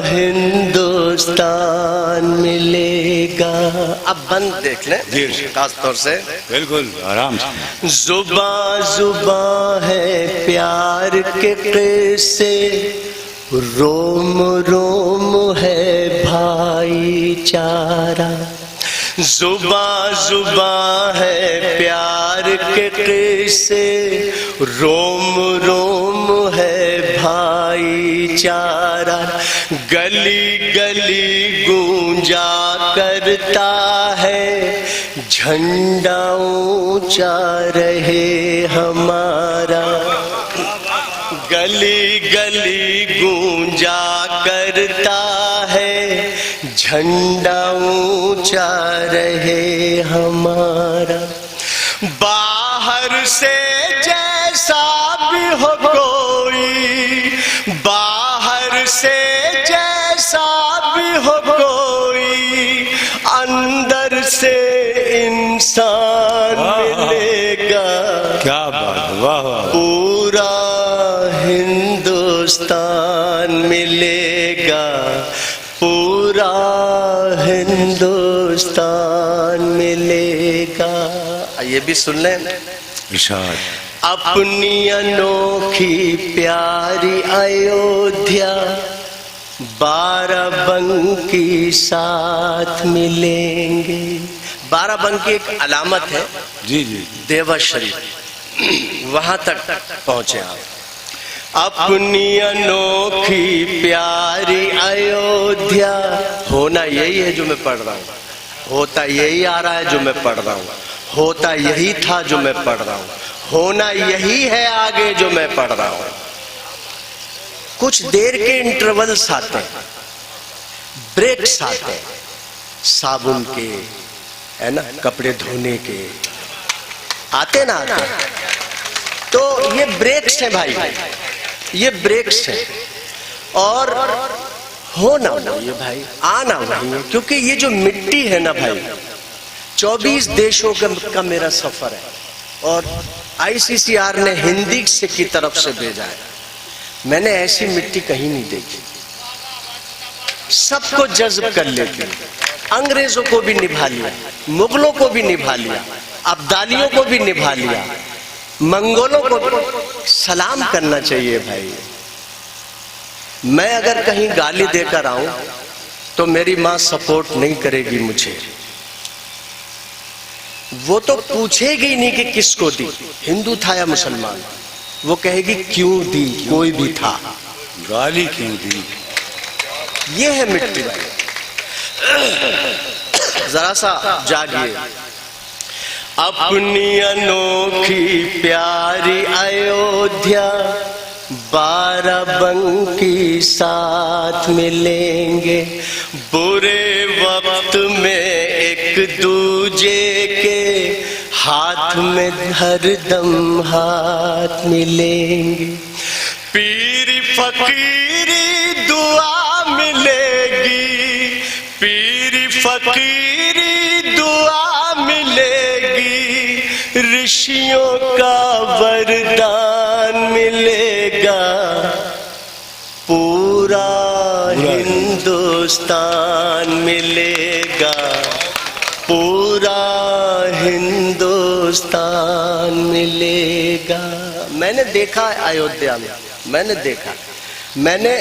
Speaker 4: हिंदुस्तान मिलेगा। अब बंद देख लें खास तौर से,
Speaker 3: बिल्कुल आराम से।
Speaker 4: जुबां जुबां है प्यार के किस्से, रोम रोम है भाईचारा। जुबां जुबां है प्यार के किस्से, रोम रोम है भाईचारा। गली गली गूंजा करता है, झंडा ऊंचा रहे हमारा। गली गली गूंजा करता है, झंडा ऊंचा रहे हमारा। बाहर से जैसा भी हो कोई, बाहर से जैसा भी हो कोई, अंदर से इंसान मिलेगा।
Speaker 3: क्या बात। वाह वाह।
Speaker 4: पूरा हिंदुस्तान मिलेगा, पूरा हिंदुस्तान मिलेगा। ये भी सुन लें।
Speaker 3: इरशाद।
Speaker 4: अपनी अनोखी प्यारी अयोध्या, बाराबंकी साथ मिलेंगे। बाराबंकी एक अलामत है।
Speaker 3: जी जी।
Speaker 4: देवा शरीफ, वहां तक पहुंचे आप। अपनी अनोखी प्यारी अयोध्या, होना यही है जो मैं पढ़ रहा हूँ, होता यही आ रहा है जो मैं पढ़ रहा हूँ, होता यही था जो मैं पढ़ रहा हूँ, होना यही है आगे जो मैं पढ़ रहा हूँ। कुछ देर के इंटरवल्स आते हैं, ब्रेक्स आते हैं, साबुन के, है ना, कपड़े धोने के आते ना आते। तो ये ब्रेक्स है भाई, ये ब्रेक्स है। और होना वही भाई, आना वही है। क्योंकि ये जो मिट्टी है ना भाई, 24 देशों का मेरा सफर है और ICCR ने हिंदी से की तरफ से भेजा है। मैंने ऐसी मिट्टी कहीं नहीं देखी, सबको जज्ब कर लेती। अंग्रेजों को भी निभा लिया, मुगलों को भी निभा लिया, अब्दालियों को भी निभा लिया, मंगोलों को सलाम करना चाहिए भाई। मैं अगर कहीं गाली देकर आऊं तो मेरी मां सपोर्ट नहीं करेगी मुझे, वो तो पूछेगी नहीं कि किसको दी, हिंदू था या मुसलमान, वो कहेगी क्यों दी, कोई भी था,
Speaker 3: गाली क्यों दी।
Speaker 4: ये है मिट्टी भाई। जरा सा जागिए। अपनी अनोखी प्यारी अयोध्या, बाराबंकी साथ मिलेंगे। बुरे वक्त में एक दूजे के हाथ में हरदम हाथ मिलेंगे। पीर फकीरी दुआ मिलेगी, पीर फकीरी दुआ मिलेगी, ऋषियों का वरदान मिलेगा। पूरा हिंदुस्तान मिलेगा, पूरा हिंदुस्तान मिलेगा। मैंने देखा अयोध्या में, मैंने देखा, मैंने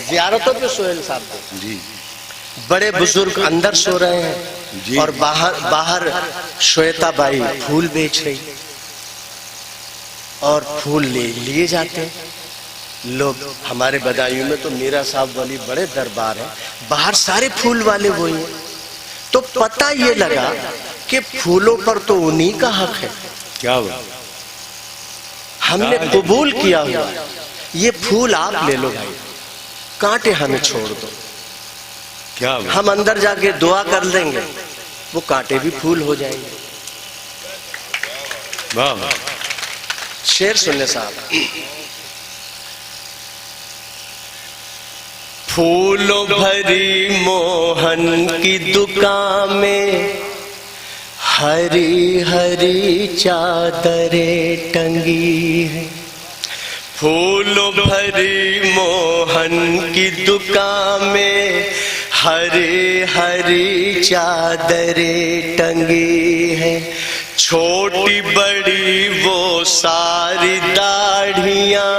Speaker 4: ज़ियारतों पे सोहेल साहब को,
Speaker 3: जी,
Speaker 4: बड़े बुजुर्ग अंदर सो रहे हैं, और बाहर श्वेता बाई फूल बेच रही और फूल लिए जाते हैं लोग। हमारे बदायूं में तो मीरा साहब वाली बड़े दरबार है, बाहर सारे फूल वाले वही हैं। तो पता ये लगा कि फूलों पर तो उन्हीं का हक है।
Speaker 3: क्या हुआ?
Speaker 4: हमने कबूल किया हुआ, ये फूल आप ले लो भाई, कांटे हमें छोड़ दो।
Speaker 3: क्या हुआ?
Speaker 4: हम अंदर जाके दुआ कर लेंगे, वो कांटे भी फूल हो जाएंगे।
Speaker 3: वाह वाह।
Speaker 4: शेर सुनने साहब। फूलों भरी मोहन की दुकान में हरी हरी चादरें टंगी है। फूलों भरी मोहन की दुकान में हरी हरी चादरें टंगी है। छोटी बड़ी वो सारी दाढ़ियां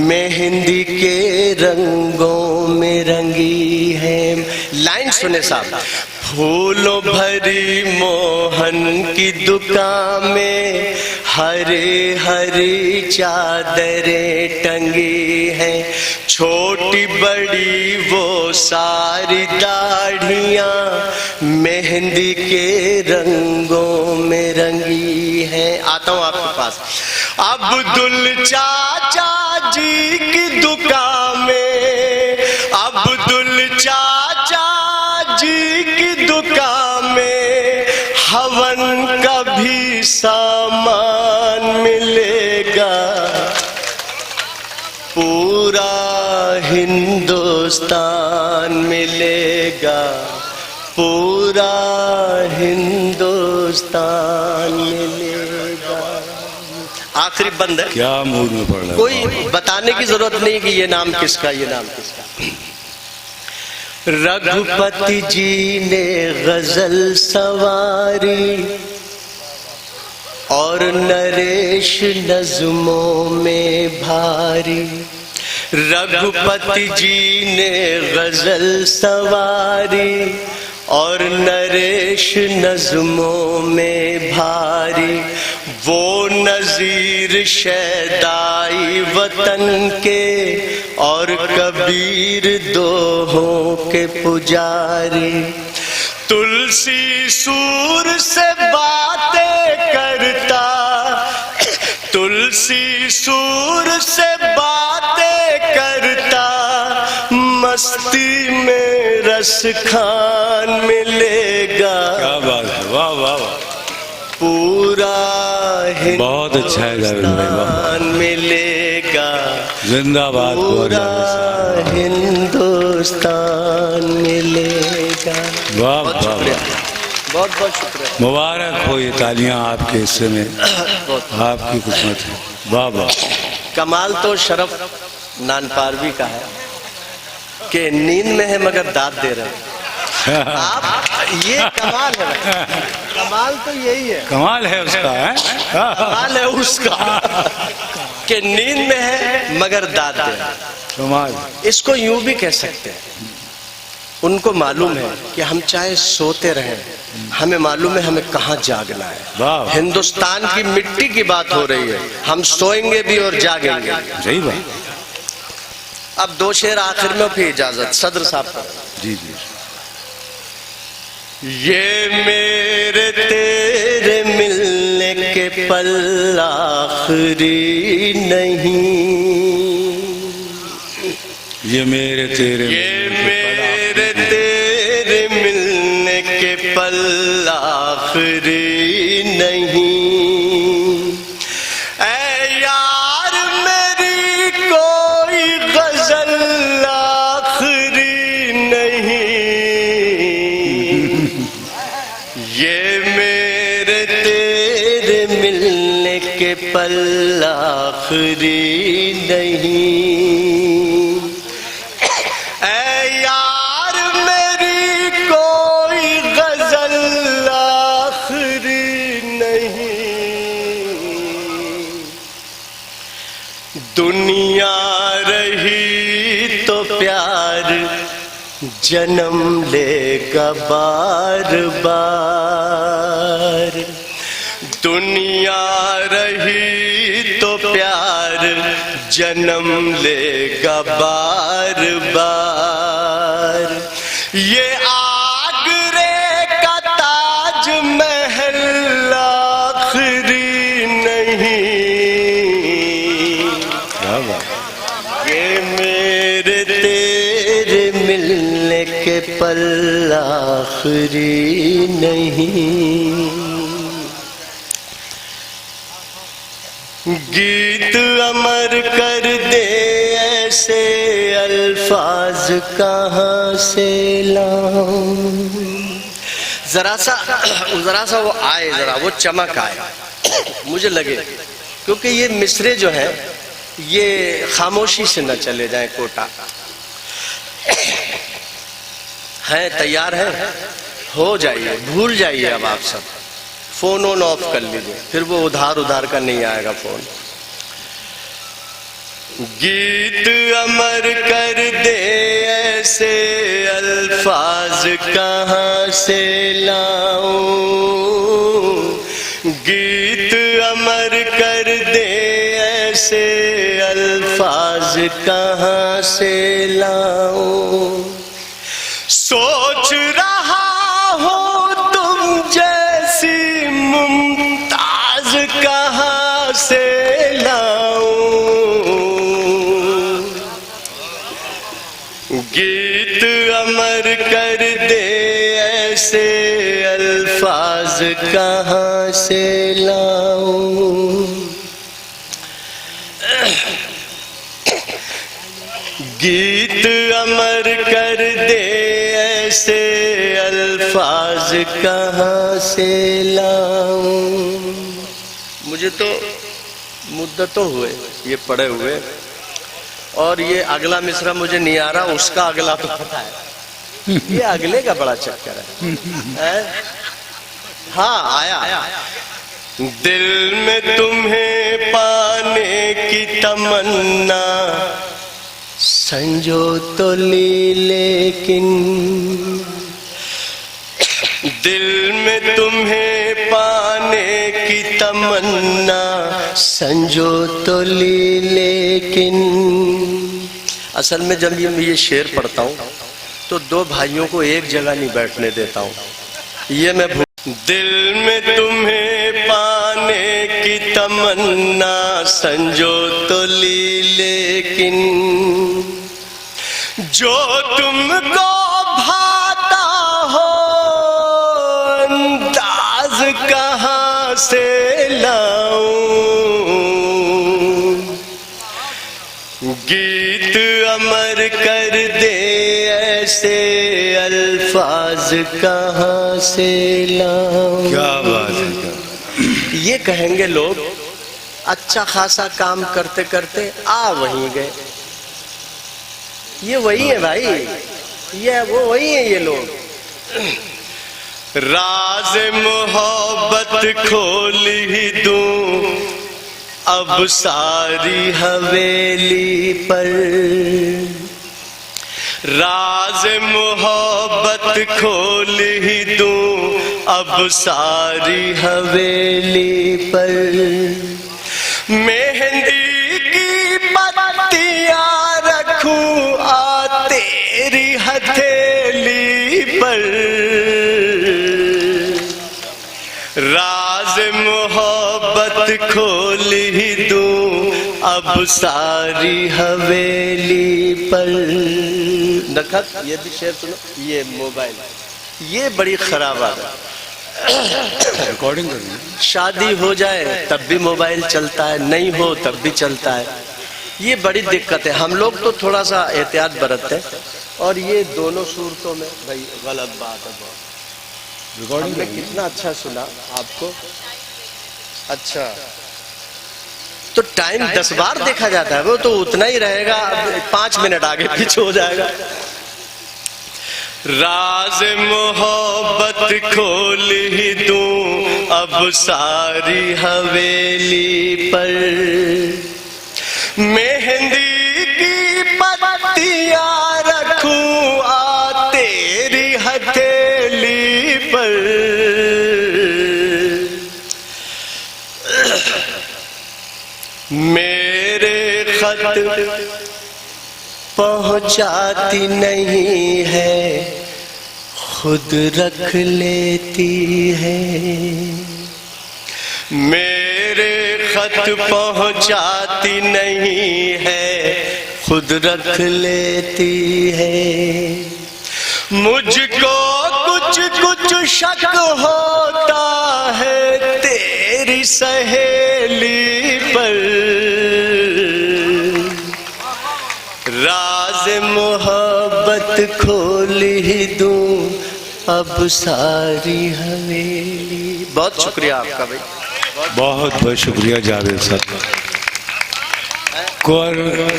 Speaker 4: मेहंदी के रंगों में रंगी है। लाइन सुने साहब। फूलों भरी मोहन की दुकान में हरी हरी चादरें टंगी हैं। छोटी बड़ी वो सारी दाढ़ियां मेहंदी के रंगों में रंगी हैं। आता हूं आपके पास। अब्दुल चाचा जी की दुकान में, अब्दुल चाचा जी की दुकान में हवन का भी सामान मिलेगा। पूरा हिंदुस्तान मिलेगा, पूरा हिंदुस्तान मिलेगा। आखिरी बंद है।
Speaker 3: क्या मूड में पड़ रहा है?
Speaker 4: कोई बताने की जरूरत नहीं कि ये नाम किसका, ये नाम किसका। रघुपति जी ने गजल सवारी और नरेश नज़्मों में भारी। रघुपति जी ने गजल सवारी और नरेश नज़्मों में भारी। वो नज़ीर शैदाई वतन के और कबीर दोहों के पुजारी। तुलसी सूर से बातें करता, तुलसी सूर से बातें करता, मस्ती में रस खान मिलेगा।
Speaker 3: क्या बात है, वाह वाह वाह।
Speaker 4: पूरा
Speaker 3: बहुत अच्छा है जावेद भाई, वाह।
Speaker 4: मिलेगा,
Speaker 3: जिंदाबाद।
Speaker 4: पूरा हिंदुस्तान मिलेगा।
Speaker 3: वाह वाह वाह।
Speaker 4: बहुत बहुत शुक्रिया।
Speaker 3: मुबारक हो ये तालियां आपके हिस्से में, आपकी किस्मत है। वाह वाह।
Speaker 4: कमाल तो शरफ नानपारवी का है कि नींद में है मगर दाद दे रहे हैं आप। ये कमाल है, कमाल तो यही है।
Speaker 3: कमाल है उसका, है
Speaker 4: कमाल है उसका कि नींद में है मगर दाद दे रहे हैं।
Speaker 3: कमाल।
Speaker 4: इसको यूं भी कह सकते हैं, उनको मालूम है कि हम चाहे सोते रहें, हमें मालूम है हमें कहाँ जागना है। हिंदुस्तान की मिट्टी की बात हो रही है, हम सोएंगे भी और जागेंगे।
Speaker 3: सही बात।
Speaker 4: अब दो शेर आखिर में, फिर इजाजत सदर साहब का।
Speaker 3: जी जी।
Speaker 4: ये मेरे तेरे मिलने के पल आखिरी नहीं,
Speaker 3: ये मेरे तेरे
Speaker 4: मिलने के पल आखिरी नहीं। ऐ यार मेरी कोई गजल आखिरी नहीं। ये मेरे तेरे मिलने के पल आखिरी नहीं। दुनिया रही तो प्यार जन्म लेगा बार बार। दुनिया रही तो प्यार जन्म लेगा बार बार। ये आगरे का ताज महल आखिरी नहीं, ये मेरे तेरे मिलने के पल आखिरी नहीं। गीत अमर कर दे ऐसे अल्फाज कहाँ से लाऊं। जरा सा वो आए, जरा वो चमक आए मुझे लगे, क्योंकि ये मिसरे जो हैं ये खामोशी से न चले जाएं। कोटा है, तैयार है, हो जाइए, भूल जाइए अब आप सब, फोन ऑन ऑफ कर लीजिए, फिर वो उधार का नहीं आएगा फोन। गीत अमर कर दे ऐसे अल्फाज कहाँ से लाऊं। गीत अमर कर दे ऐसे अल्फाज कहाँ से लाऊं। सोच रहा हूँ तुम जैसी मुमताज कहाँ से लाऊं। गीत अमर कर दे ऐसे अल्फाज कहाँ से लाऊं। गीत अमर कर दे ऐसे अल्फाज कहाँ से लाऊं। मुझे तो मुद्दतों हुए ये पढ़े हुए, और ये अगला मिसरा मुझे नहीं आ रहा, उसका अगला तो पता है। ये अगले का बड़ा चक्कर है। हाँ आया। दिल में तुम्हें पाने की तमन्ना संजो तो ली लेकिन। दिल में तुम्हें पाने की तमन्ना संजो तो ली लेकिन। असल में जब ये शेर पढ़ता हूँ तो दो भाइयों को एक जगह नहीं बैठने देता हूँ। ये मैं दिल में तुम्हें पाने की तमन्ना संजो तो ली लेकिन। जो तुमको भाता हो अंदाज कहाँ से लाऊं। गीत अमर कर दे ऐसे अल्फाज कहाँ से लाऊं।
Speaker 3: क्या बात है।
Speaker 4: ये कहेंगे लोग अच्छा खासा काम करते करते आ वहीं गए। ये वही है भाई, ये वो वही है ये लोग। राज मोहब्बत खोल ही दूं अब सारी हवेली पर। राज मोहब्बत खोल ही दूं अब सारी हवेली पर। मेहंदी की पत्तियां रखूं आ तेरी हथेली पर। राज मोहब्बत खोल ही दूं अब सारी हवेली पर। नखत ये भी शेर सुनो। ये मोबाइल ये बड़ी खराब आदत।
Speaker 3: रिकॉर्डिंग करनी।
Speaker 4: शादी हो जाए तब भी मोबाइल चलता है, नहीं हो तब भी चलता है। ये बड़ी दिक्कत है। हम लोग तो थोड़ा सा एहतियात बरतते हैं, और ये दोनों सूरतों में भाई गलत बात है बहुत। रिकॉर्डिंग में कितना अच्छा सुना आपको। अच्छा तो टाइम 10 बार देखा जाता है, वो तो उतना ही रहेगा, 5 मिनट आगे पीछे हो जाएगा। राज मोहब्बत खोल ही दूं अब सारी हवेली पर। मेहंदी की पत्तियां रखूं आ पहुंचाती नहीं है, खुद रख लेती है। मेरे खत पहुंचाती नहीं है, खुद रख लेती है। मुझको कुछ कुछ शक होता है तेरी सहेली पर, राज मोहब्बत खोल ही दूं अब सारी हवेली। बहुत शुक्रिया आपका भाई,
Speaker 3: बहुत बहुत शुक्रिया जावेद साहब। और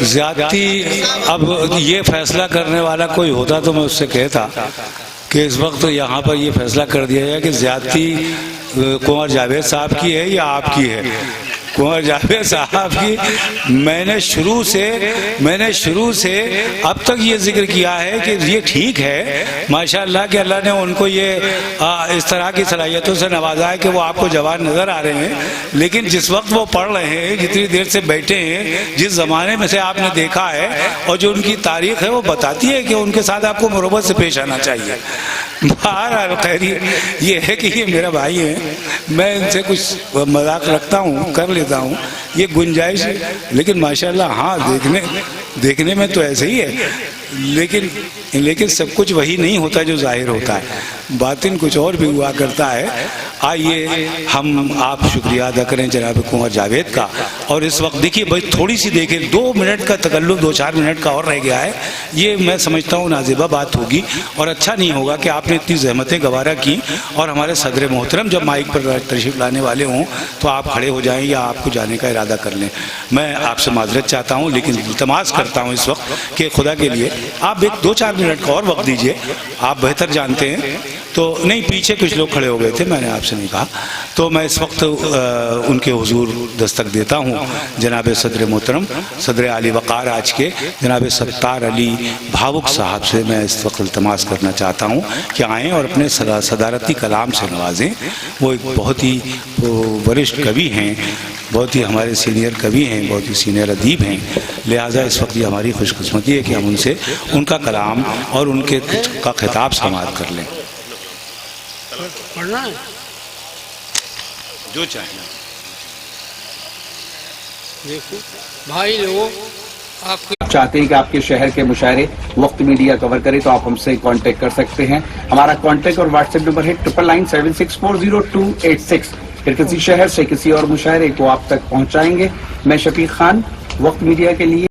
Speaker 3: ज्यादती, अब ये फैसला करने वाला कोई होता तो मैं उससे कहता कि इस वक्त यहाँ पर ये फैसला कर दिया जाए कि ज्यादती कुंवर जावेद साहब की है या आपकी है। कुंवर जावेद साहब की मैंने शुरू से अब तक ये जिक्र किया है कि ये ठीक है माशाअल्लाह कि अल्लाह ने उनको ये इस तरह की सलाहियतों से नवाजा है कि वो आपको जवान नज़र आ रहे हैं, लेकिन जिस वक्त वो पढ़ रहे हैं, जितनी देर से बैठे हैं, जिस ज़माने में से आपने देखा है और जो उनकी तारीख है वो बताती है कि उनके साथ आपको मुरब्बत से पेश आना चाहिए। बहरहाल खैरी ये है कि ये मेरा भाई है, मैं इनसे कुछ मजाक रखता हूँ, कर लेता हूँ, ये गुंजाइश है। लेकिन माशाल्लाह हाँ, देखने में तो ऐसे ही है, लेकिन सब कुछ वही नहीं होता जो जाहिर होता है, बातिन कुछ और भी हुआ करता है। आइए हम आप शुक्रिया अदा करें जनाब कुंवर जावेद का। और इस वक्त देखिए भाई, थोड़ी सी देखें, 2 मिनट का तकल्लुफ़ 2-4 मिनट का और रह गया है। ये मैं समझता हूँ नाज़िबा बात होगी और अच्छा नहीं होगा कि आपने इतनी ज़हमतें गवारा की और हमारे सदर मोहतरम जब माइक पर तशरीफ़ लाने वाले हों तो आप खड़े हो जाएं या आपको जाने का इरादा कर लें। मैं आपसे माजरत चाहता हूँ, लेकिन इल्तमास करता हूँ इस वक्त कि खुदा के लिए आप एक 2-4 मिनट का और वक्त दीजिए। आप बेहतर जानते हैं तो नहीं, पीछे कुछ लोग खड़े हो गए थे, मैंने आपसे नहीं कहा, तो मैं इस वक्त उनके हुजूर दस्तक देता हूँ। जनाब सदर मोहतरम, सदर आली वक़ार आज के जनाब सत्तार अली भावुक साहब से मैं इस वक्त इल्तमास करना चाहता हूँ कि आएँ और अपने सदारती कलाम से नवाजें। वो एक बहुत ही वरिष्ठ कवि हैं, बहुत ही हमारे सीनियर कवि हैं, बहुत ही सीनियर अदीब हैं, लिहाजा इस वक्त ये हमारी खुशकिस्मती है कि हम उनसे उनका कलाम और उनके का खिताब समाअत कर लें।
Speaker 6: पढ़ना है
Speaker 3: जो चाहिए।
Speaker 6: देखो भाई लोगों,
Speaker 7: आप चाहते हैं कि आपके शहर के मुशायरे वक्त मीडिया कवर करे तो आप हमसे कांटेक्ट कर सकते हैं। हमारा कांटेक्ट और व्हाट्सएप नंबर है 9997640286। फिर किसी शहर से किसी और मुशायरे को आप तक पहुंचाएंगे। मैं शफीक खान, वक्त मीडिया के लिए।